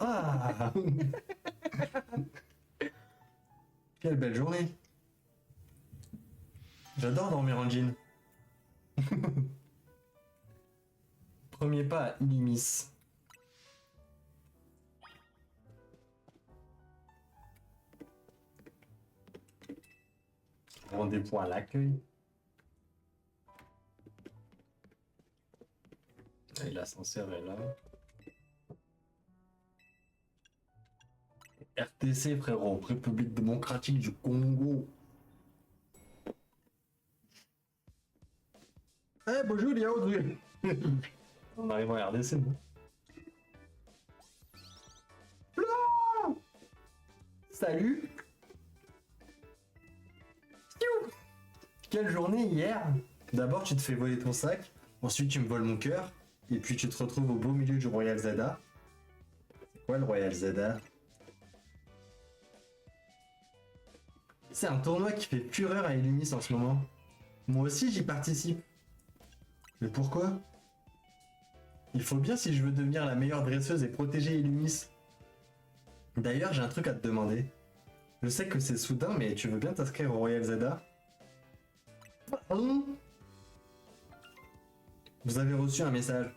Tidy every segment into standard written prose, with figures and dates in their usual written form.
Ah. Quelle belle journée. J'adore dormir en jean. Premier pas à Illimis. Rendez-vous à l'accueil. Et l'ascenseur est là. RTC, frérot, République démocratique du Congo. Eh, bonjour, il y a Audrey. On arrive en RDC, non? Non. Salut. Quelle journée hier. D'abord, tu te fais voler ton sac. Ensuite, tu me voles mon cœur. Et puis, tu te retrouves au beau milieu du Royal Zelda. C'est quoi le Royal Zelda? C'est un tournoi qui fait fureur à Illumis en ce moment. Moi aussi, j'y participe. Mais pourquoi? Il faut bien si je veux devenir la meilleure dresseuse et protéger Illumis. D'ailleurs, j'ai un truc à te demander. Je sais que c'est soudain, mais tu veux bien t'inscrire au Royal Zelda? Pardon? Vous avez reçu un message.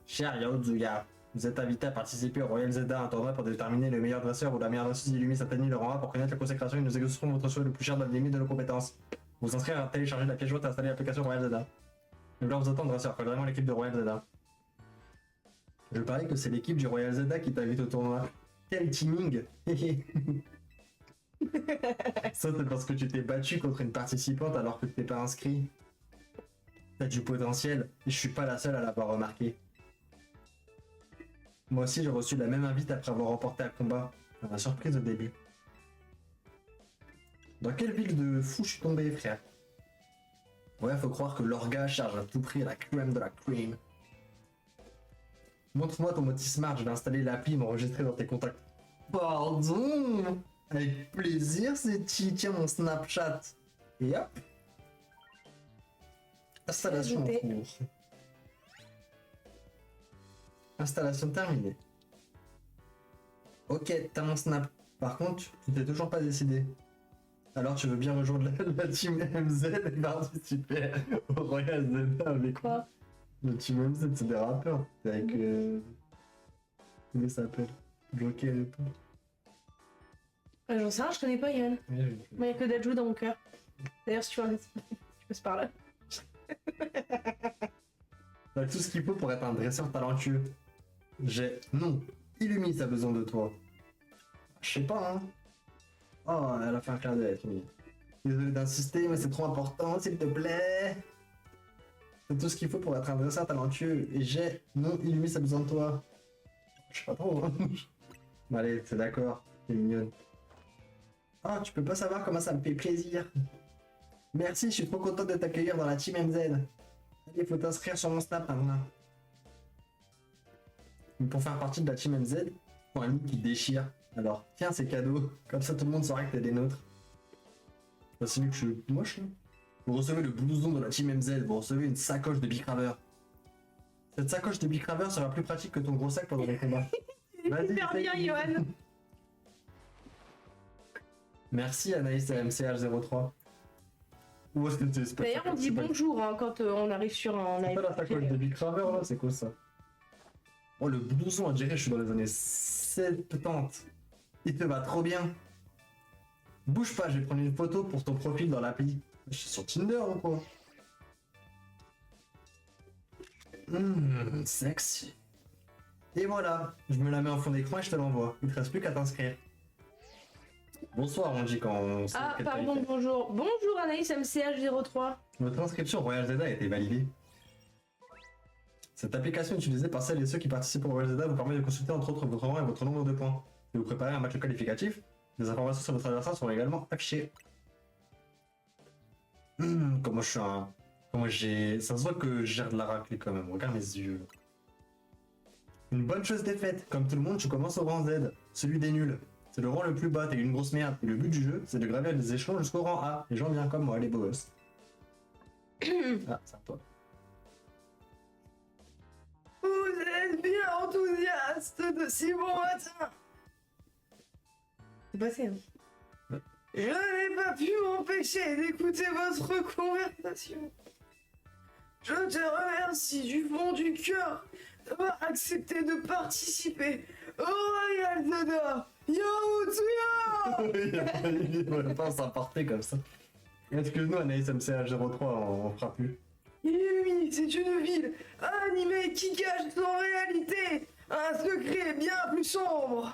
Cher Yaozuya, vous êtes invité à participer au Royal Zelda, un tournoi pour déterminer le meilleur dresseur ou la meilleure dresseuse Illumis atteignit le rang A pour connaître la consécration et nous exaucerons votre souhait le plus cher dans la limite de nos compétences. Vous inscrire à télécharger la pièce jointe et installer l'application Royal Zelda. Je vais vous attendre, dresseur, faut vraiment l'équipe de Royal Zelda. Je parie que c'est l'équipe du Royal Zelda qui t'invite au tournoi. Quel teaming. Ça, c'est parce que tu t'es battu contre une participante alors que tu t'es pas inscrit. T'as du potentiel, et je suis pas la seule à l'avoir remarqué. Moi aussi, j'ai reçu la même invite après avoir remporté un combat. Ça m'a surprise au début. Dans quelle ville de fou je suis tombé, frère? Ouais, faut croire que l'orga charge à tout prix la crème de la cream. Montre-moi ton mode smart, je vais installer l'appli et m'enregistrer dans tes contacts. Pardon? Avec plaisir, c'est tiens mon Snapchat. Et hop. Installation en cours. Installation terminée. Ok, t'as mon Snap. Par contre, tu t'es toujours pas décidé. Alors tu veux bien rejoindre la team MZ et participer au Royal Zelda avec Quoi? Le team MZ, c'est des rappeurs. C'est avec... comment ça s'appelle? Joker et tout. J'en sais rien, je connais pas Yann. Ouais, Moi, il y a que Dajou dans mon cœur. D'ailleurs, si tu veux, tu passes par là. T'as tout ce qu'il faut pour être un dresseur talentueux. Non, Illumis a besoin de toi. Je sais pas, hein. Oh, elle a fait un clin d'œil, Illumis. Désolé d'insister, mais c'est trop important, s'il te plaît. C'est tout ce qu'il faut pour être un dresseur talentueux. Et non, Illumis a besoin de toi. Je sais pas trop, hein. Bon, allez, c'est d'accord, c'est mignonne. Ah, tu peux pas savoir comment ça me fait plaisir. Merci, je suis trop content de t'accueillir dans la team MZ. Allez, faut t'inscrire sur mon Snap maintenant. Mais pour faire partie de la team MZ, faut un look qui déchire. Alors, tiens, c'est cadeau. Comme ça, tout le monde saura que t'es des nôtres. Bah, c'est vu que je suis moche, là. Vous recevez le blouson de la team MZ, vous recevez une sacoche de Bicraveur. Cette sacoche de Bicraveur sera plus pratique que ton gros sac pendant les combats. Vas-y, Super bien, Johan. Merci Anaïs à MCH03. Où est-ce que tu es? D'ailleurs, on dit bonjour hein, quand on arrive sur un C'est live. pas la sacoche de Bicraveur là, c'est quoi ça? Oh le blouson, on dirait que je suis dans les années 70. Il te va trop bien. Bouge pas, je vais prendre une photo pour ton profil dans l'appli. Je suis sur Tinder ou quoi? Sexy. Et voilà, je me la mets en fond d'écran et je te l'envoie. Il te reste plus qu'à t'inscrire. Bonsoir, on dit quand on sait Ah, quelle pardon, taille fait. bonjour. Bonjour Anaïs MCH03. Votre inscription au Royal Zelda a été validée. Cette application utilisée par celles et ceux qui participent au Royal Zelda vous permet de consulter entre autres votre rang et votre nombre de points. Si vous préparez un match qualificatif, des informations sur votre adversaire seront également affichées. Comment je suis un... Comment j'ai... Ça se voit que je gère de la raclée quand même, regarde mes yeux. Une bonne chose est faite, comme tout le monde, tu commences au rang Z, celui des nuls. C'est le rang le plus bas, t'es une grosse merde. Et le but du jeu, c'est de gravir les échelons jusqu'au rang A. Les gens bien comme moi, les beaux gosses. Ah, c'est à toi. Oh, êtes bien enthousiaste de si bon matin. C'est passé, hein. Je n'ai pas pu m'empêcher d'écouter votre conversation. Je te remercie du fond du cœur d'avoir accepté de participer au Royal Zelda. Yaozuya! Il va pas s'emporter comme ça. Excuse-nous, Anaïs MCH03, on fera plus. Illumi, c'est une ville animée qui cache en réalité un secret bien plus sombre.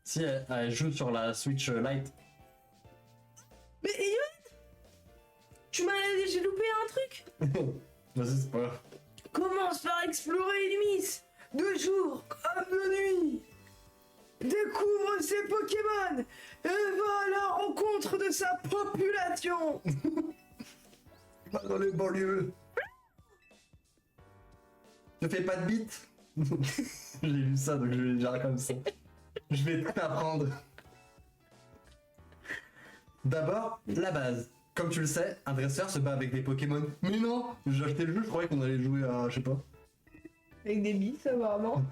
Si elle joue sur la Switch Lite. Mais Yoann, tu m'as dit, j'ai loupé un truc. Vas-y, c'est pas grave. Commence par explorer Illumis, de jour comme de nuit. Découvre ses Pokémon et va à la rencontre de sa population. Pas dans les banlieues. Je fais pas de beat. J'ai lu ça, donc je vais le dire comme ça. Je vais tout apprendre. D'abord, la base. Comme tu le sais, un dresseur se bat avec des Pokémon. Mais non, j'ai acheté le jeu, je croyais qu'on allait jouer à, je sais pas. Avec des bis, apparemment.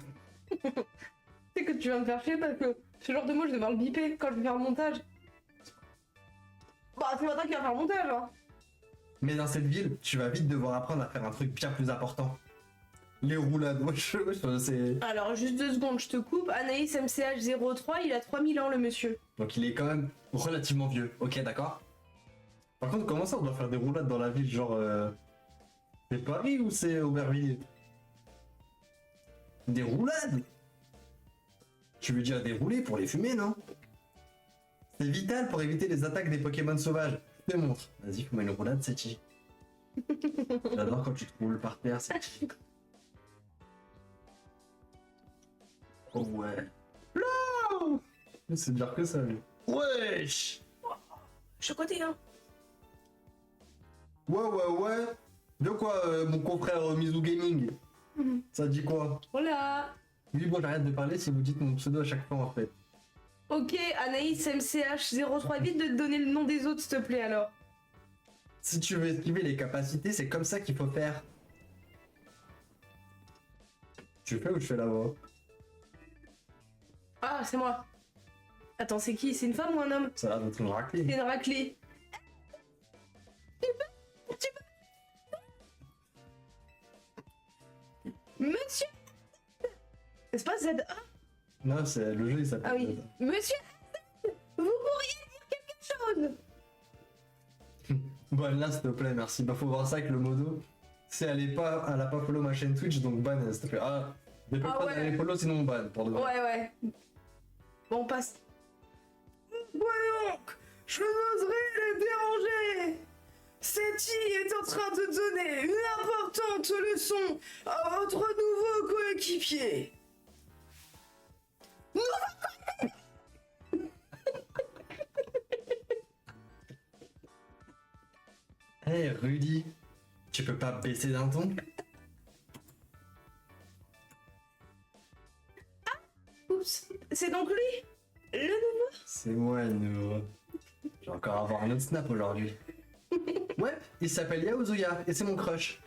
C'est que tu vas me faire chier parce que ce genre de mot, je vais devoir le biper quand je vais faire le montage. Bah, c'est pas toi qui vas faire le montage, hein. Mais dans cette ville, tu vas vite devoir apprendre à faire un truc bien plus important. Les roulades, wesh, c'est... Alors, juste 2 secondes, je te coupe. Anaïs MCH03, il a 3000 ans, le monsieur. Donc il est quand même relativement vieux, ok, d'accord. Par contre, comment ça on doit faire des roulades dans la ville, genre... C'est Paris ou c'est Aubervilliers? Des roulades? Tu veux dire dérouler pour les fumer, non? C'est vital pour éviter les attaques des Pokémon sauvages. Je te montre. Vas-y, fais-moi une roulade, Sechi. J'adore quand tu te roules par terre, Sechi. Oh ouais. Non! C'est dire que ça, lui. Wesh! Je suis à côté, hein. Ouais. De quoi, mon confrère Mizu Gaming? Ça dit quoi? Voilà. Oui, bon, j'arrête de parler si vous dites mon pseudo à chaque fois, en fait. Ok, Anaïs MCH03, vite de te donner le nom des autres, s'il te plaît, alors. Si tu veux esquiver les capacités, c'est comme ça qu'il faut faire. Tu fais ou je fais la voix? Ah, c'est moi. Attends, c'est qui? C'est une femme ou un homme? Ça a l'air d'être une C'est raclée. une raclée. Monsieur! N'est-ce pas ZA? Non, c'est le jeu, il s'appelle. Ah oui. Monsieur! Vous pourriez dire quelque chose? Bon, là, s'il te plaît, merci. Bah, faut voir ça avec le modo. Si elle a pas follow ma chaîne Twitch, donc ban, s'il te plaît. Ah, ne peux Ah pas ouais. aller follow, sinon on ban, pour de vrai. Ouais. Bon, on passe. Voyons, je n'oserais les déranger. Seti est en train de donner une importante leçon à votre nouveau coéquipier. Hey, Rudy, tu peux pas baisser d'un ton? Oups, c'est donc lui, le nouveau. C'est moi, nous. Je vais encore avoir un autre snap aujourd'hui. Ouais, il s'appelle Yaozuya et c'est mon crush.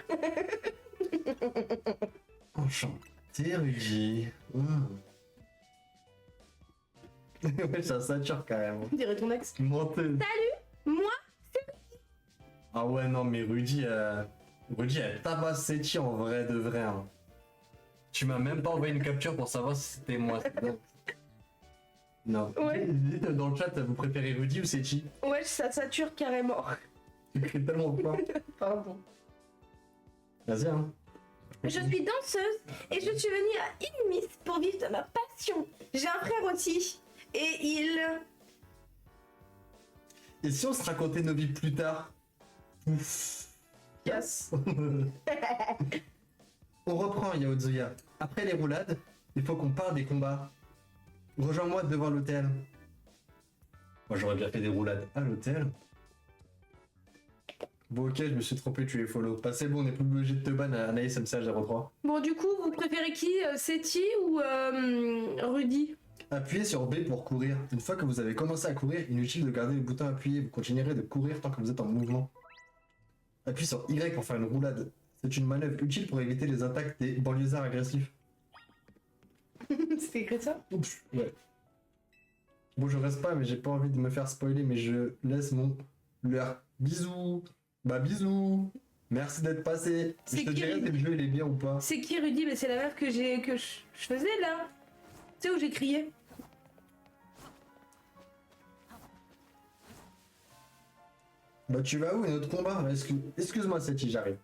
Enchanté, Rudy. Ouais, ça sature carrément. On dirait ton ex. Menteuse. Moi, Ah ouais, non, mais Rudy, elle tabasse Sechi en vrai de vrai. Hein. Tu m'as même pas envoyé une capture pour savoir si c'était moi. C'est dingue. Non. Ouais. Dites dans le chat, vous préférez Rudy ou Sechi? ouais, ça sature carrément. Tu cries tellement fort. Pardon. Vas-y, hein. Je suis danseuse et je suis venue à Illumis pour vivre de ma passion. J'ai un frère aussi. Et il... Et si on se racontait nos vies plus tard? Ouf. Yes. On reprend Yaozuya. Après les roulades, il faut qu'on parle des combats. Rejoins-moi devant l'hôtel. Moi j'aurais bien fait des roulades à l'hôtel. Bon ok, je me suis trompé, tu es follow. Bah c'est bon, on est plus obligé de te ban à Anaïs MCH03. Bon, du coup, vous préférez qui Seti ou Rudy? Appuyez sur B pour courir. Une fois que vous avez commencé à courir, inutile de garder le bouton appuyé. Vous continuerez de courir tant que vous êtes en mouvement. Appuyez sur Y pour faire une roulade. C'est une manœuvre utile pour éviter les attaques des banlieusards agressifs. C'est écrit ça? Oups, ouais. Bon, je reste pas, mais j'ai pas envie de me faire spoiler, mais je laisse mon leur. Bisous. Bah, bisous. Merci d'être passé. C'est Je te qui, dirai si Rudy le jeu il est bien ou pas. C'est qui Rudy? Mais c'est la meuf que je faisais là. Tu sais où j'ai crié? Bah, tu vas où, notre combat? Excuse-moi, Seti, j'arrive.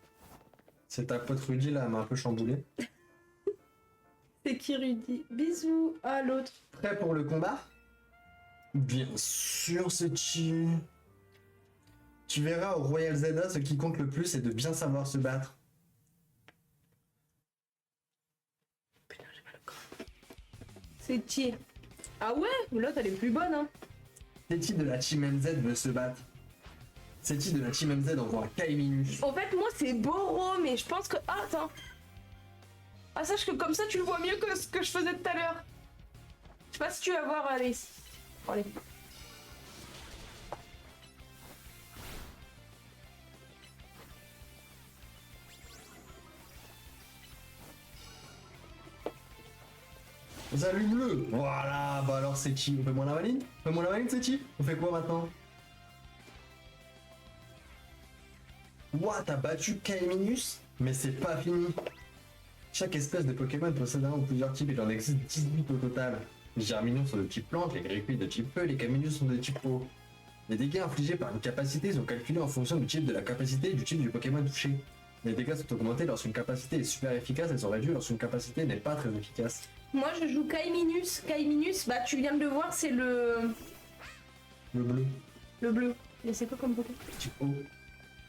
C'est ta pote Rudy là, elle m'a un peu chamboulé. C'est qui Rudy? Bisous à l'autre. Prêt pour le combat? Bien sûr, Seti. Tu verras au Royal Zelda, ce qui compte le plus, c'est de bien savoir se battre. Putain, j'ai mal au corps. C'est qui? Ah ouais? L'autre elle est plus bonne hein. Seti de la Team MZ veut se battre. Seti de la Team MZ envoie un Kaiminus. En fait, moi c'est Boro, mais je pense que. Ah, attends. Ah, sache que comme ça tu le vois mieux que ce que je faisais tout à l'heure. Je sais pas si tu vas voir, Alice. Allez. Salut bleu. Voilà, bah alors c'est qui? On fait moins la maline? On fait moins la maline, c'est qui? On fait quoi maintenant? Ouah, t'as battu Kaiminus? Mais c'est pas fini. Chaque espèce de Pokémon possède un ou plusieurs types, il en existe 18 au total. Les Germinions sont de type plante, les Griffuis de type feu, les Caminus sont de type eau. Les dégâts infligés par une capacité sont calculés en fonction du type de la capacité et du type du Pokémon touché. Les dégâts sont augmentés lorsqu'une capacité est super efficace et sont réduits lorsqu'une capacité n'est pas très efficace. Moi je joue Kaiminus. Kaiminus, bah tu viens de le voir, c'est le. Le bleu, Le bleu. Mais c'est quoi comme Pokémon? type eau.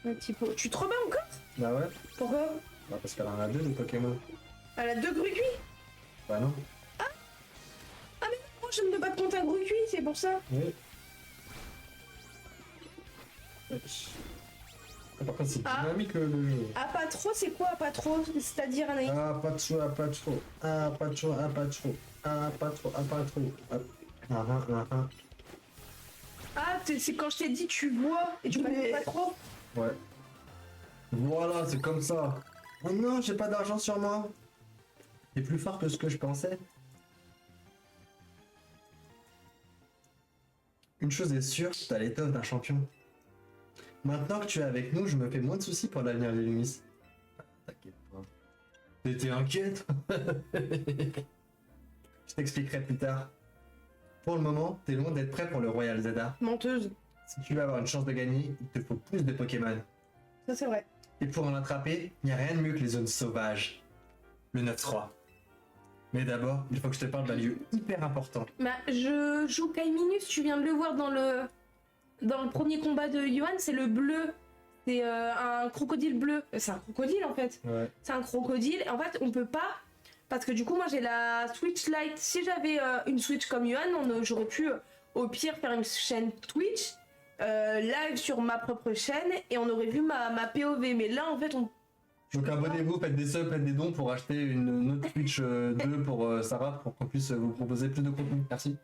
Un petit peu. Tu te remets encore? Bah ouais, Pourquoi? bah parce qu'elle en a deux de Pokémon. Elle a deux Grucuis. Bah non. Ah mais non, je ne me bats contre un Grucuis, c'est pour ça. Oui. Par contre, c'est Ah. dynamique le jeu. Ah pas trop, c'est quoi pas trop? C'est-à-dire Anaïs? Ah, pas trop, ah, pas trop. Ah, pas trop, ah, pas trop. Ah, pas trop, ah, pas trop. Ah. Ah, c'est quand je t'ai dit tu vois et tu connais pas trop. Ouais. Voilà, c'est comme ça. Oh non, j'ai pas d'argent sur moi. T'es plus fort que ce que je pensais. Une chose est sûre, t'as l'étoffe d'un champion. Maintenant que tu es avec nous, je me fais moins de soucis pour l'avenir des Lumis. T'inquiète pas. T'étais inquiète? Je t'expliquerai plus tard. Pour le moment, t'es loin d'être prêt pour le Royal Zelda. Menteuse. Si tu veux avoir une chance de gagner, il te faut plus de Pokémon. Ça c'est vrai. Et pour en attraper, il n'y a rien de mieux que les zones sauvages. Le 9-3. Mais d'abord, il faut que je te parle d'un lieu hyper important. Bah je joue Kaiminus, tu viens de le voir dans le premier combat de Yuan, c'est le bleu. C'est un crocodile bleu. C'est un crocodile en fait. Ouais. C'est un crocodile. En fait, on peut pas. Parce que du coup, moi j'ai la Switch Lite. Si j'avais une Switch comme Yuan, j'aurais pu au pire faire une chaîne Twitch, live sur ma propre chaîne et on aurait vu ma POV. Mais là en fait, on. Donc abonnez-vous, faites des subs, faites des dons pour acheter une autre Switch 2 pour Sarah pour qu'on puisse vous proposer plus de contenu. Merci.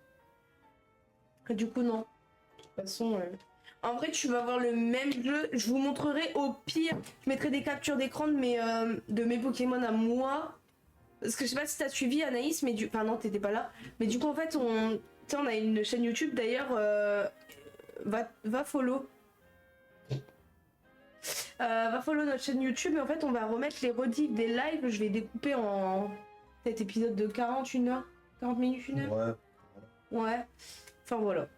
Et du coup, non. De toute façon. En vrai, tu vas voir le même jeu. Je vous montrerai au pire. Je mettrai des captures d'écran de mes Pokémon à moi. Parce que je sais pas si t'as suivi Anaïs, mais Enfin non, t'étais pas là. Mais du coup, en fait, tu sais, on a une chaîne YouTube d'ailleurs. Va follow. Va follow notre chaîne YouTube et en fait, on va remettre les rediffs des lives. Je vais découper en cet épisode de 40 heure. 40 minutes, 1 heure. Ouais. Ouais. Enfin voilà.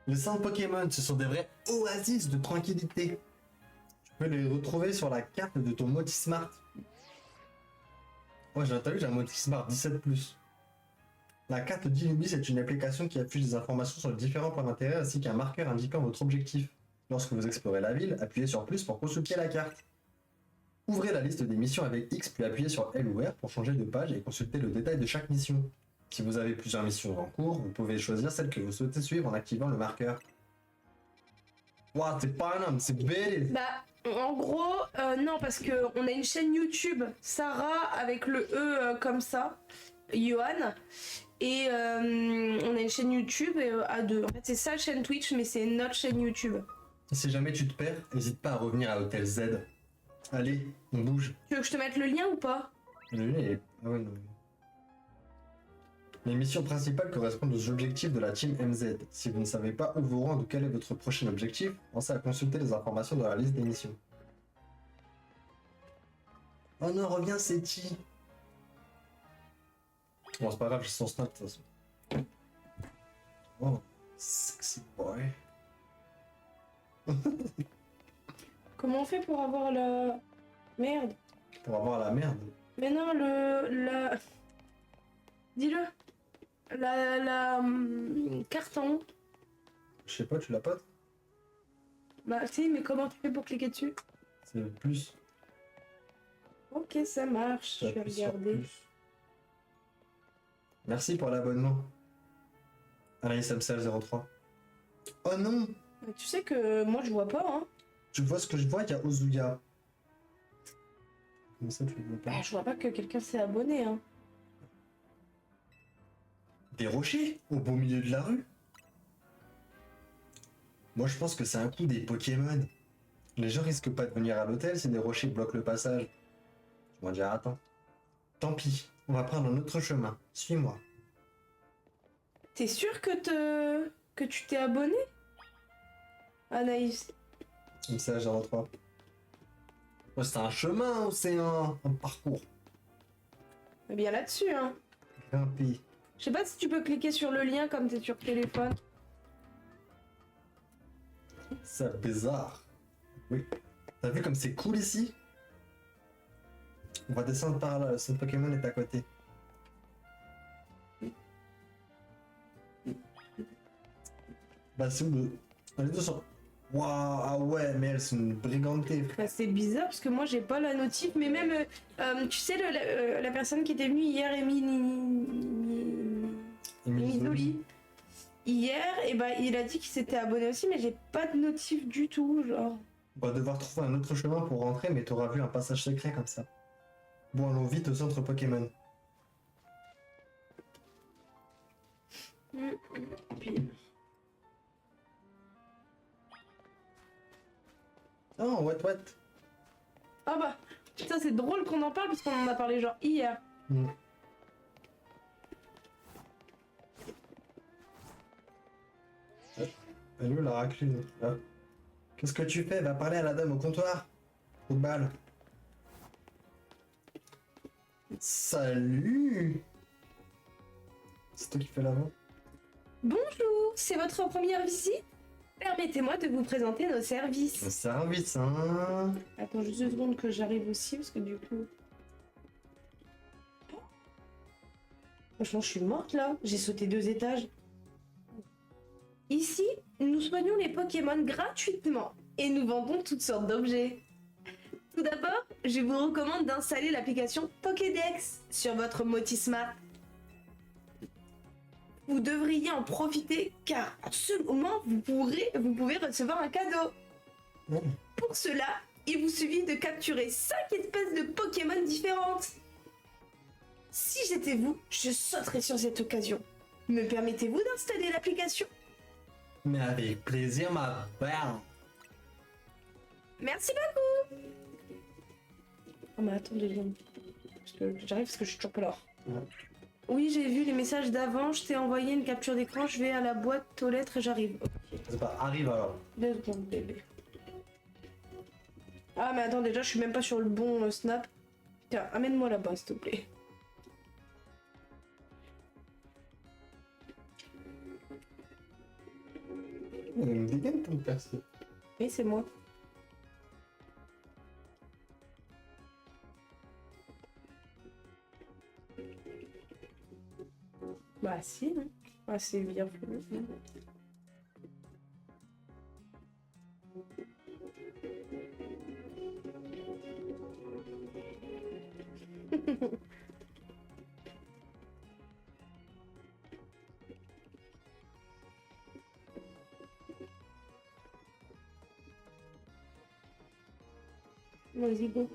Les 5 Pokémon, ce sont des vrais oasis de tranquillité. Tu peux les retrouver sur la carte de ton Motismart. Ouais, j'ai entendu, j'ai un Motismart 17+. La carte d'Illumis est une application qui affiche des informations sur les différents points d'intérêt ainsi qu'un marqueur indiquant votre objectif. Lorsque vous explorez la ville, appuyez sur plus pour consulter la carte. Ouvrez la liste des missions avec X puis appuyez sur L ou R pour changer de page et consulter le détail de chaque mission. Si vous avez plusieurs missions en cours, vous pouvez choisir celle que vous souhaitez suivre en activant le marqueur. Waouh, c'est pas un homme, c'est belle. Bah, en gros, non, parce que on a une chaîne YouTube, Sarah, avec le E comme ça, Johan. Et on a une chaîne YouTube à deux. En fait, c'est sa chaîne Twitch, mais c'est notre chaîne YouTube. Si jamais tu te perds, n'hésite pas à revenir à l'hôtel Z. Allez, on bouge. Tu veux que je te mette le lien ou pas? Le lien est... Ah ouais, non. Les missions principales correspondent aux objectifs de la team MZ. Si vous ne savez pas où vous rendre ou quel est votre prochain objectif, pensez à consulter les informations dans la liste des missions. Oh non, reviens, c'est qui? Bon, c'est pas grave, j'ai son snap de toute façon. Oh, sexy boy. Comment on fait pour avoir la... Merde. Pour avoir la merde. Mais non, la... Dis-le. Carton. Je sais pas, tu l'as pas? Bah si, mais comment tu fais pour cliquer dessus? C'est le plus. Ok, ça marche. Je vais T'appuies sur regarder. plus. Merci pour l'abonnement. Anaïs Amsel 03. Oh non! Mais tu sais que moi je vois pas, hein. Tu vois ce que je vois, il y a Ozuya. Comment ça, tu le vois pas? Bah, je vois pas que quelqu'un s'est abonné, hein. Des rochers au beau milieu de la rue. Moi, je pense que c'est un coup des Pokémon. Les gens risquent pas de venir à l'hôtel si des rochers bloquent le passage. Tu vas dire, attends. Tant pis, on va prendre un autre chemin. Suis-moi. T'es sûr que tu t'es abonné? Anaïs. Message 03. Ouais, c'est un chemin ou c'est un parcours? Eh bien là-dessus, hein. Grimper. Je sais pas si tu peux cliquer sur le lien comme t'es sur téléphone. C'est bizarre. Oui. T'as vu comme c'est cool ici? On va descendre par là, ce Pokémon est à côté. Bah c'est où le... Les deux sont... Waouh, ah ouais, mais elles sont une brigantée, frère. Bah, c'est bizarre parce que moi j'ai pas la notif, mais même, tu sais, la personne qui était venue hier, Emizoli, hier, et bah il a dit qu'il s'était abonné aussi, mais j'ai pas de notif du tout, genre. On va devoir trouver un autre chemin pour rentrer, mais t'auras vu un passage secret comme ça. Bon, allons vite au centre Pokémon. Puis... Oh, what? Ah bah, putain, c'est drôle qu'on en parle parce qu'on en a parlé genre hier. Mm. Elle est où la raclure là? Qu'est-ce que tu fais? Va parler à la dame au comptoir. Coup de balle. Salut! C'est toi qui fais l'avant? Bonjour, c'est votre première visite? Permettez-moi de vous présenter nos services. Un service, hein? Attends juste 2 secondes que j'arrive aussi parce que du coup... Franchement, je suis morte là. J'ai sauté 2 étages. Ici, nous soignons les Pokémon gratuitement et nous vendons toutes sortes d'objets. Tout d'abord, je vous recommande d'installer l'application Pokédex sur votre Motismart. Vous devriez en profiter car en ce moment, vous pouvez recevoir un cadeau. Mmh. Pour cela, il vous suffit de capturer 5 espèces de Pokémon différentes. Si j'étais vous, je sauterais sur cette occasion. Me permettez-vous d'installer l'application? Mais avec plaisir, ma belle. Merci beaucoup. Oh mais attendez, j'arrive parce que je suis toujours pas là. Ouais. Oui, j'ai vu les messages d'avant, je t'ai envoyé une capture d'écran, je vais à la boîte aux lettres et j'arrive. Ok. C'est pas, arrive alors. 2 secondes, bébé. Ah mais attends, déjà je suis même pas sur le bon snap. Tiens, amène-moi là-bas s'il te plaît. Elle me dégaine ton perso. Oui, c'est moi. Bah si, hein. Ah, c'est bien plus. Vas-y, go.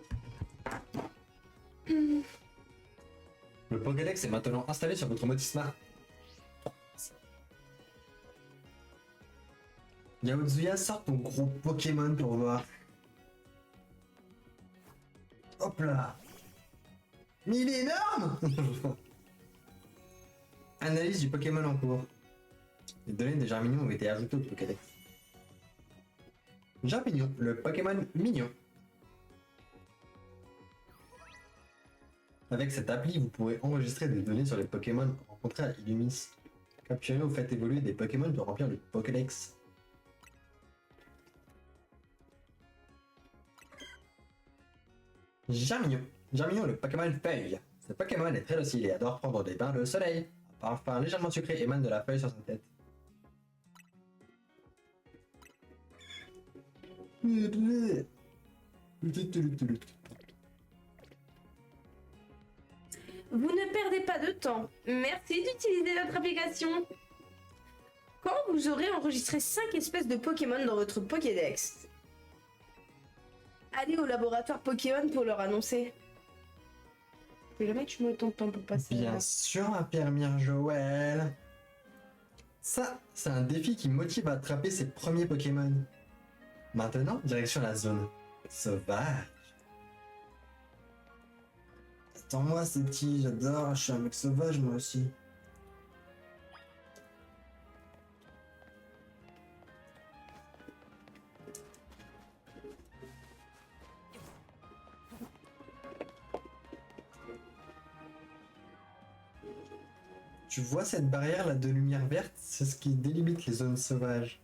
Le Pokédex est maintenant installé sur votre Motismart. Yaozuya, sors ton gros Pokémon pour voir. Hop là. Mais il est énorme. Analyse du Pokémon en cours. Les données des Germignon ont été ajoutées au Pokédex. Germignon, le Pokémon mignon. Avec cette appli, vous pourrez enregistrer des données sur les Pokémon rencontrés à Illumis. Capturer ou faites évoluer des Pokémon pour remplir le Pokédex. Germignon. Germignon, le Pokémon feuille. Ce Pokémon est très docile et adore prendre des bains de soleil. Un parfum légèrement sucré émane de la feuille sur sa tête. Vous ne perdez pas de temps. Merci d'utiliser notre application. Quand vous aurez enregistré 5 espèces de Pokémon dans votre Pokédex, allez au laboratoire Pokémon pour leur annoncer. Faut jamais que je me tente temps pour passer. Bien sûr, ma Pierre Joël. Ça, c'est un défi qui me motive à attraper ses premiers Pokémon. Maintenant, direction la zone sauvage. Attends-moi, c'est petit, j'adore, je suis un mec sauvage moi aussi. Tu vois cette barrière là de lumière verte, c'est ce qui délimite les zones sauvages.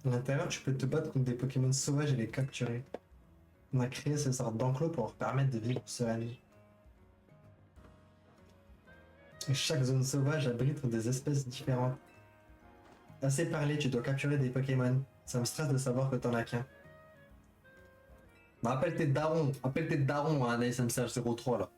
À l'intérieur, tu peux te battre contre des Pokémon sauvages et les capturer. On a créé ce sorte d'enclos pour leur permettre de vivre sereinement. Et chaque zone sauvage abrite des espèces différentes. Assez parlé, tu dois capturer des Pokémon. Ça me stresse de savoir que t'en as qu'un. Bah, appelle tes darons à Anaïs MCH03 là.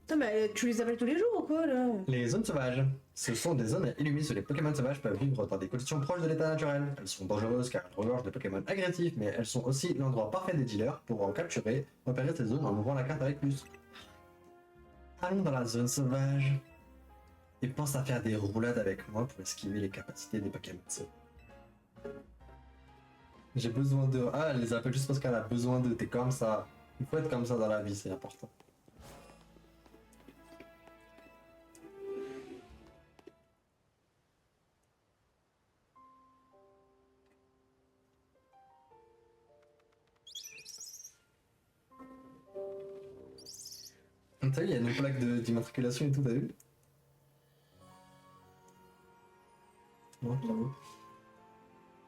Putain, mais tu les appelles tous les jours ou quoi là? Les zones sauvages. Ce sont des zones illuminées où les Pokémon sauvages peuvent vivre dans des conditions proches de l'état naturel. Elles sont dangereuses car elles regorgent de Pokémon agressifs, mais elles sont aussi l'endroit parfait des dealers pour en capturer, repérer ces zones en ouvrant la carte avec plus. Allons dans la zone sauvage. Et pense à faire des roulades avec moi pour esquiver les capacités des Pokémon sauvages. J'ai besoin de... Ah, elle les appelle juste parce qu'elle a besoin de... T'es comme ça. Il faut être comme ça dans la vie, c'est important. T'as vu, il y a une plaque d'immatriculation et tout, t'as vu? Ouais, bravo.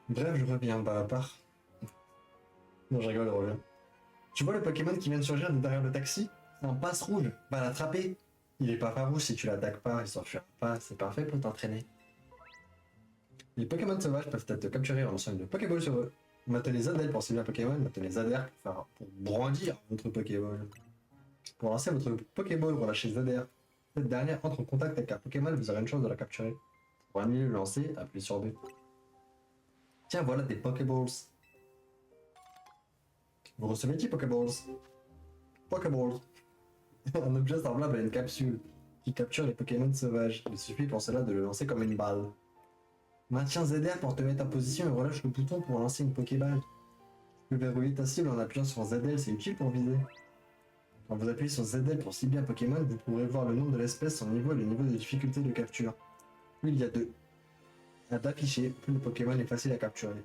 Bref, je reviens, bah à part. Non, je rigole, je reviens. Tu vois le Pokémon qui vient de surgir de derrière le taxi? C'est un passe rouge, va l'attraper. Il est pas farouche si tu l'attaques pas, il s'enfuira pas, c'est parfait pour t'entraîner. Les Pokémon sauvages peuvent être capturés en lançant une Pokéball sur eux. Maintenez ZL pour cibler un Pokémon, maintenez ZR pour brandir votre Pokéball. Pour lancer votre Pokéball, relâchez ZR. Cette dernière entre en contact avec un Pokémon, vous aurez une chance de la capturer. Pour annuler le lancer, appuyez sur B. Tiens, voilà des Pokéballs. Vous recevez 10 Pokéballs. Pokéballs. Un objet semblable à une capsule qui capture les Pokémon sauvages. Il suffit pour cela de le lancer comme une balle. Maintiens ZR pour te mettre en position et relâche le bouton pour lancer une Pokéball. Tu peux verrouiller ta cible en appuyant sur ZL, c'est utile pour viser. Quand vous appuyez sur ZL pour cibler un Pokémon, vous pourrez voir le nom de l'espèce, son niveau et le niveau de difficulté de capture. Plus il y a d'afficher, plus le Pokémon est facile à capturer.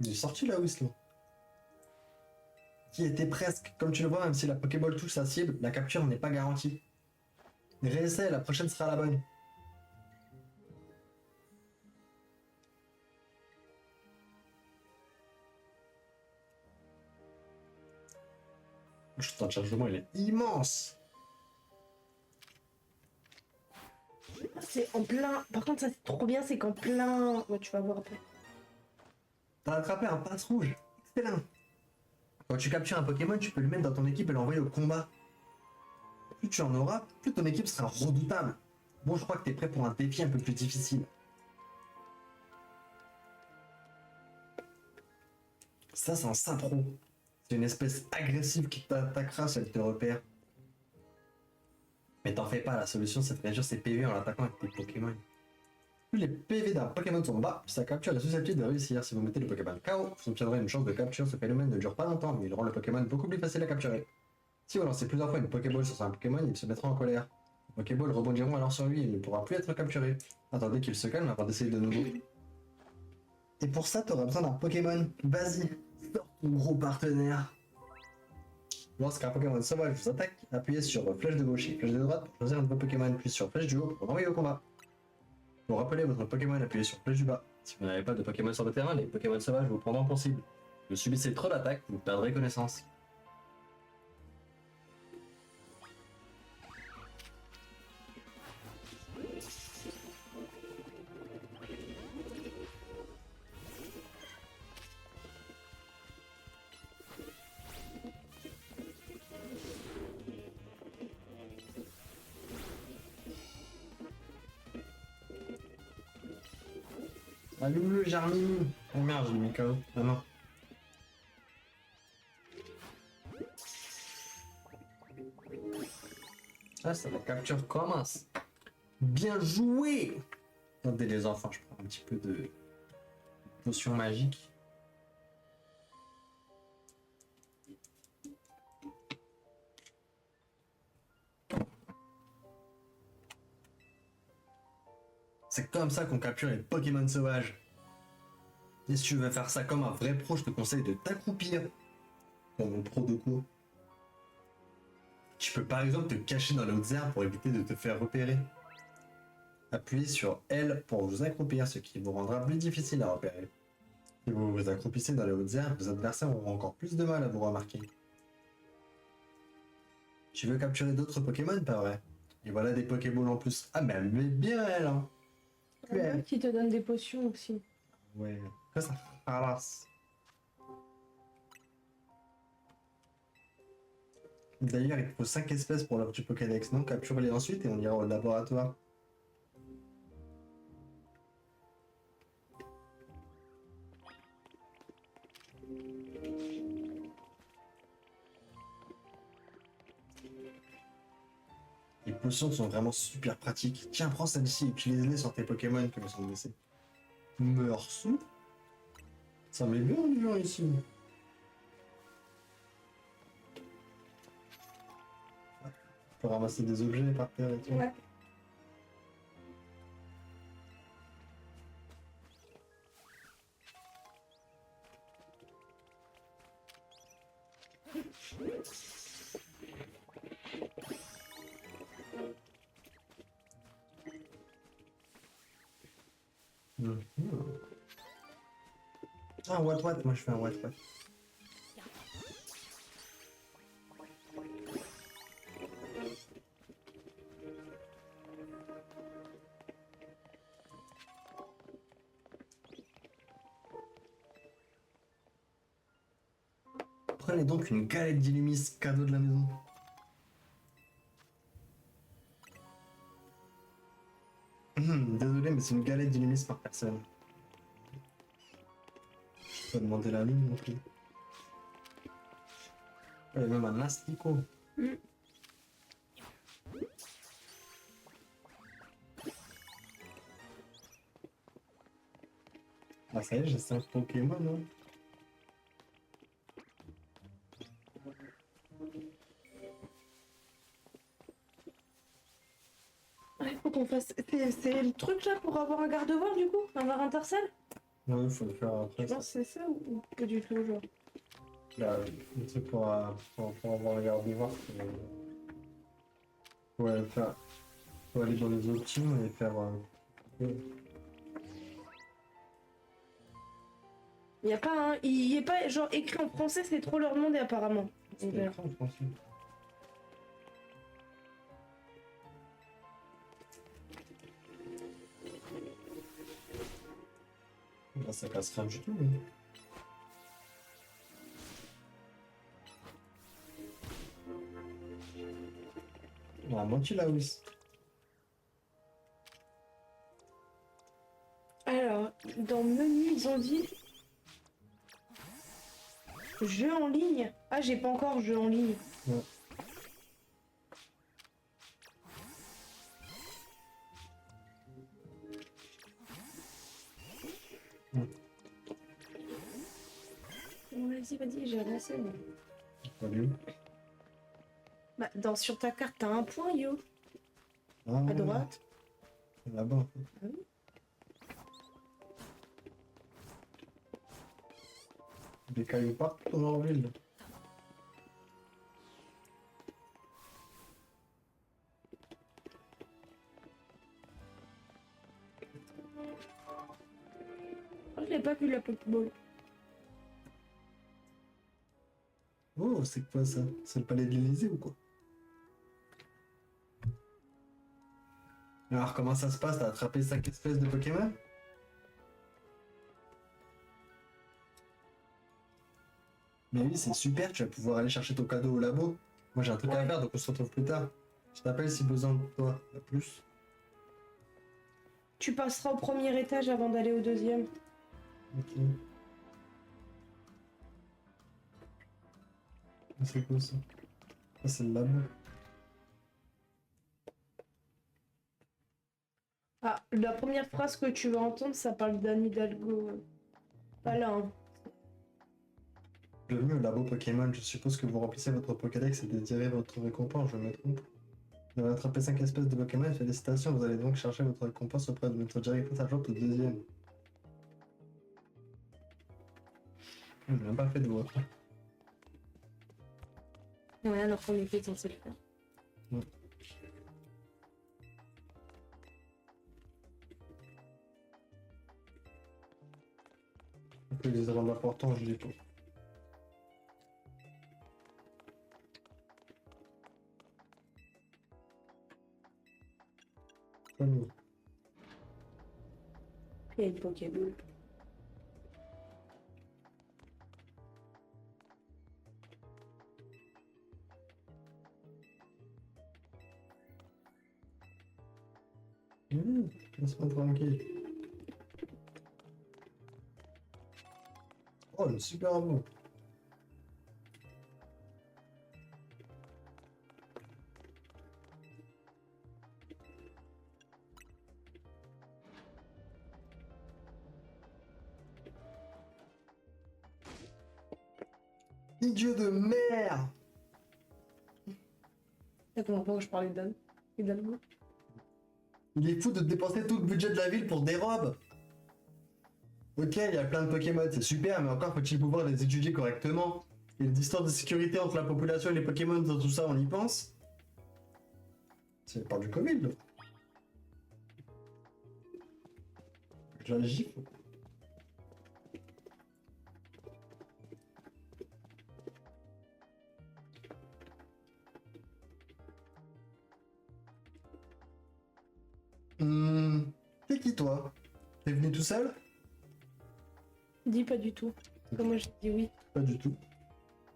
J'ai sorti la Whistle. Qui était presque. Comme tu le vois, même si la Pokéball touche sa cible, la capture n'est pas garantie. Réessaie, la prochaine sera la bonne. Le temps de chargement, il est immense. C'est en plein. Par contre, ça c'est trop bien, c'est qu'en plein. Ouais, tu vas voir après. T'as attrapé un passe rouge. Excellent. Quand tu captures un Pokémon, tu peux le mettre dans ton équipe et l'envoyer au combat. Plus tu en auras, plus ton équipe sera redoutable. Bon, je crois que t'es prêt pour un défi un peu plus difficile. Ça, c'est un Synthro. C'est une espèce agressive qui t'attaquera si elle te repère. Mais t'en fais pas, la solution c'est de réduire ses PV en l'attaquant avec tes Pokémon. Plus les PV d'un Pokémon sont bas, plus sa capture est susceptible de réussir. Si vous mettez le Pokémon KO, vous obtiendrez une chance de capture. Ce phénomène ne dure pas longtemps, mais il rend le Pokémon beaucoup plus facile à capturer. Si vous lancez plusieurs fois une Pokéball sur un Pokémon, il se mettra en colère. Les Pokéballs rebondiront alors sur lui et il ne pourra plus être capturé. Attendez qu'il se calme avant d'essayer de nouveau. Et pour ça, t'auras besoin d'un Pokémon. Vas-y, sors ton gros partenaire. Lorsqu'un Pokémon sauvage vous attaque, appuyez sur flèche de gauche et flèche de droite pour choisir un de vos Pokémon, puis sur flèche du haut pour l'envoyer au combat. Pour rappeler votre Pokémon, appuyez sur flèche du bas. Si vous n'avez pas de Pokémon sur le terrain, les Pokémon sauvages vous prendront pour cible. Si vous subissez trop d'attaques, vous perdrez connaissance. Allume-le, Jarmini. Oh merde, j'ai mis KO. Ah non. Ah, ça la capture commence. Bien joué. Attendez les enfants, je prends un petit peu de potion magique. C'est comme ça qu'on capture les Pokémon sauvages. Et si tu veux faire ça comme un vrai pro, je te conseille de t'accroupir. Comme un pro de quoi? Tu peux par exemple te cacher dans les hautes herbes pour éviter de te faire repérer. Appuyez sur L pour vous accroupir, ce qui vous rendra plus difficile à repérer. Si vous vous accroupissez dans les hautes herbes, vos adversaires auront encore plus de mal à vous remarquer. Tu veux capturer d'autres Pokémon, pas vrai? Et voilà des Pokéballs en plus. Ah mais elle met bien elle, hein. Qui te donne des potions aussi. Ouais, que ça ralasse. D'ailleurs, il te faut 5 espèces pour l'offre du Pokédex, non? Capture-les ensuite et on ira au laboratoire. Les potions sont vraiment super pratiques. Tiens, prends celle-ci, utilise-les sur tes Pokémon comme ils sont blessés. Merci. Ça met bien les gens ici. On peut ramasser des objets par terre et tout. Ouais. Ah, what, moi je fais un what. Prenez donc une galette d'Illumis, cadeau de la maison. Désolé, mais c'est une galette d'Illumis par personne. Je peux demander la lune non plus. Il y a même un asticot. Ah ça y est, j'ai 5 Pokémon. Hein. Il faut qu'on fasse. C'est le truc là pour avoir un garde-voir du coup? Avoir un Intercell? Ouais, faut le faire après. Je pense que c'est ça ou pas du tout, genre. Là, le truc pour avoir un garde-voir, ouais, faire. Faut aller dans les options et faire. Il y a pas un. Il y est pas genre écrit en français, c'est trop leur demander apparemment. C'est écrit en français. Là, ça casse rien du tout. Hein. On a menti là, oui. Alors, dans menu, ils ont dit jeu en ligne. Ah, j'ai pas encore jeu en ligne. Ouais. Bon, vas-y, j'ai ramassé. Moi. Salut. Bah, sur ta carte, t'as un point, yo. Ah, À droite. Là-bas. En fait. Ah oui. Des cailloux partout dans la ville. Oh, je l'ai pas vu la Pokéball. Oh, c'est quoi ça? C'est le palais de l'Élysée ou quoi? Alors, comment ça se passe? T'as attrapé 5 espèces de Pokémon? Mais oui, c'est super, tu vas pouvoir aller chercher ton cadeau au labo. Moi, j'ai un truc à Ouais. faire, donc on se retrouve plus tard. Je t'appelle si besoin de toi. À plus. Tu passeras au premier étage avant d'aller au deuxième. Ok. C'est quoi ça? Ah, c'est le labo. Ah, la première phrase que tu vas entendre, ça parle d'Anne Hidalgo. Pas là, hein. Bienvenue au labo Pokémon. Je suppose que vous remplissez votre Pokédex et désirez votre récompense, je me trompe. Vous avez attrapé 5 espèces de Pokémon, félicitations, vous allez donc chercher votre récompense auprès de notre directrice adjointe au deuxième. J'ai même pas fait de voix. Ouais, alors qu'on était censé le faire. On peut les rendre importants, je dis tout. Famille. Il y a une Pokéball. Laisse-moi tranquille. Oh, le super beau. Idiot de merde! Ça fait longtemps que je parlais d'Anne Hidalgo. Il est fou de dépenser tout le budget de la ville pour des robes. Ok, il y a plein de Pokémon, c'est super, mais encore faut-il pouvoir les étudier correctement. Et les distances de sécurité entre la population et les Pokémon, dans tout ça, on y pense. C'est par du Covid, là. Je la gifle. T'es qui toi? T'es venu tout seul? Dis pas du tout. Moi je dis oui. Pas du tout.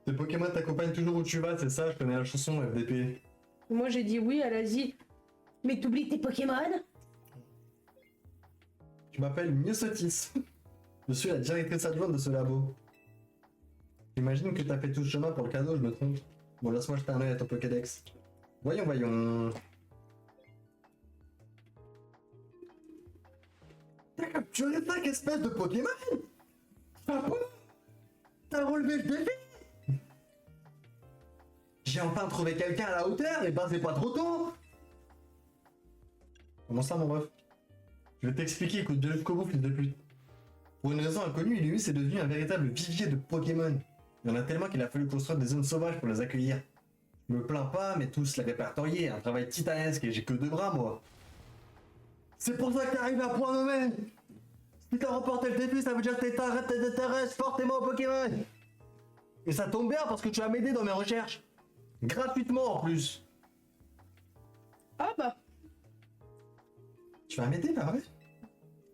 Tes Pokémon t'accompagnent toujours où tu vas, c'est ça, je connais la chanson FDP. Moi j'ai dit oui, elle a dit. Mais t'oublies tes Pokémon? Je m'appelle Myosotis. Je suis la directrice adjointe de ce labo. J'imagine que t'as fait tout ce chemin pour le cadeau, je me trompe. Bon, laisse-moi jeter un œil à ton Pokédex. Voyons. T'as capturé 5 espèces de Pokémon? Ah bon? T'as relevé le défi? J'ai enfin trouvé quelqu'un à la hauteur, et ben c'est pas trop tôt! Comment ça, mon ref? Je vais t'expliquer, écoute bien jusqu'au bout, fils de pute. Pour une raison inconnue, Illumis est devenu un véritable vivier de Pokémon. Il y en a tellement qu'il a fallu construire des zones sauvages pour les accueillir. Je me plains pas, mais tous les répertoriés, un travail titanesque et j'ai que 2 bras, moi. C'est pour ça que t'arrives à point nommé! Si t'as remporté le défi, ça veut dire que t'intéresses fortement aux Pokémon! Et ça tombe bien parce que tu vas m'aider dans mes recherches. Gratuitement en plus. Ah bah. Tu vas m'aider, pas vrai?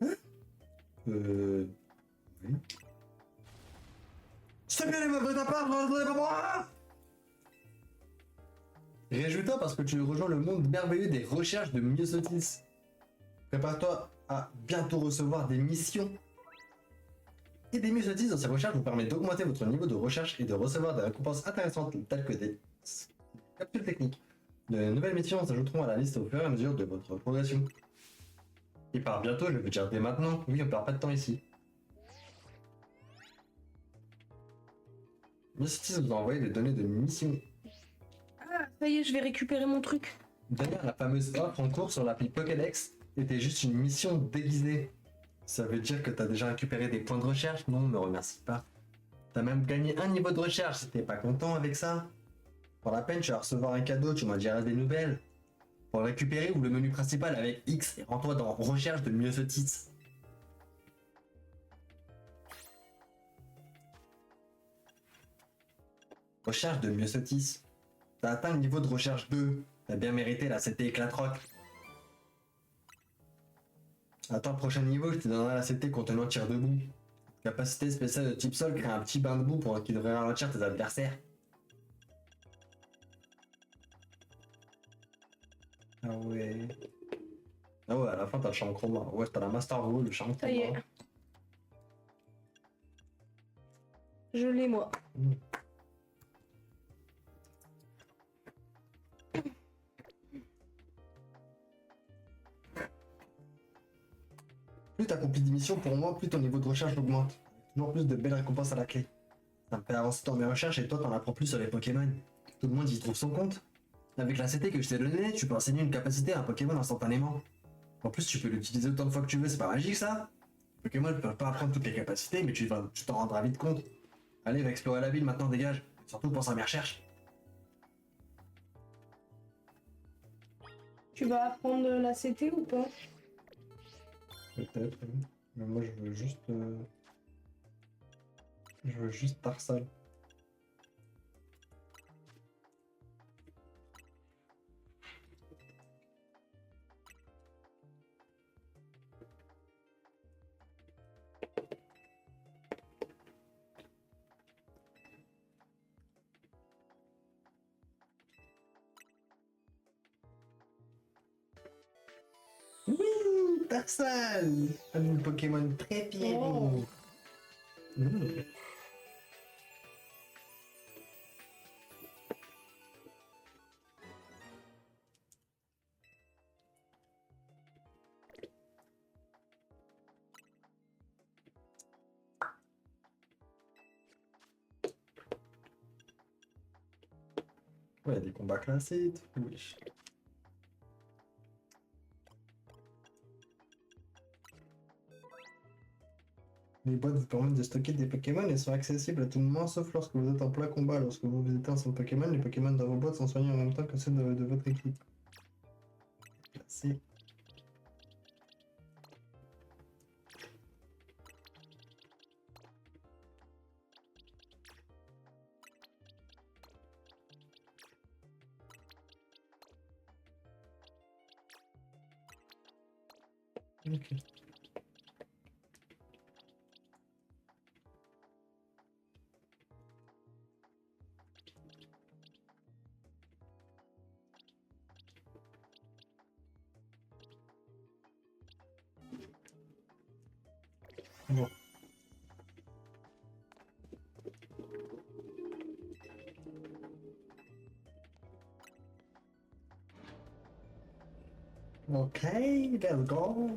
Hein? Oui. C'est bien les meufs de ta part, pas moi! Réjouis-toi parce que tu rejoins le monde merveilleux des recherches de Myosotis. Prépare-toi à bientôt recevoir des missions et des myosotis dans ces recherches vous permet d'augmenter votre niveau de recherche et de recevoir des récompenses intéressantes telles que des capsules techniques. De nouvelles missions s'ajouteront à la liste au fur et à mesure de votre progression. Et par bientôt, je veux dire dès maintenant, oui, on perd pas de temps ici. Myosotis vous a envoyé des données de mission. Ah, ça y est, je vais récupérer mon truc. D'ailleurs, la fameuse offre en cours sur l'appli Pokédex était juste une mission déguisée. Ça veut dire que t'as déjà récupéré des points de recherche? Non, me remercie pas. T'as même gagné un niveau de recherche, si t'es pas content avec ça. Pour la peine, tu vas recevoir un cadeau, tu m'en diras des nouvelles. Pour le récupérer, ouvre le menu principal avec X et rends-toi dans Recherche de Myosotis. Recherche de Myosotis. T'as atteint le niveau de recherche 2. T'as bien mérité la CT éclatroc. Attends le prochain niveau, je te donnerai la CT contenant tir debout. Capacité spéciale de type sol crée un petit bain de boue pour qui devrait ralentir tes adversaires. Ah ouais. Ah ouais, à la fin t'as le champ chroma. Ouais, t'as la Master Roll, le champ Ça y est. chroma. Je l'ai, moi. Plus t'accomplis des missions pour moi, plus ton niveau de recherche augmente. Toujours plus de belles récompenses à la clé. Ça me fait avancer dans mes recherches et toi t'en apprends plus sur les Pokémon. Tout le monde y trouve son compte. Avec la CT que je t'ai donnée, tu peux enseigner une capacité à un Pokémon instantanément. En plus, tu peux l'utiliser autant de fois que tu veux, c'est pas magique ça? Les Pokémon ne peuvent pas apprendre toutes les capacités, mais tu t'en rendras vite compte. Allez, va explorer la ville maintenant, dégage. Surtout pense à mes recherches. Tu vas apprendre la CT ou pas? Peut-être, oui. Mais moi je veux juste. Je veux juste Tarsal. Oui, Tarsal! Un Pokémon très bien. Oh. Ouais, il y a des combats classés et tout, wesh. Les boîtes vous permettent de stocker des Pokémon et sont accessibles à tout moment sauf lorsque vous êtes en plein combat. Lorsque vous visitez un centre Pokémon, les Pokémon dans vos boîtes sont soignés en même temps que ceux de votre équipe. Merci. Ok. Bon. Ok, let's go.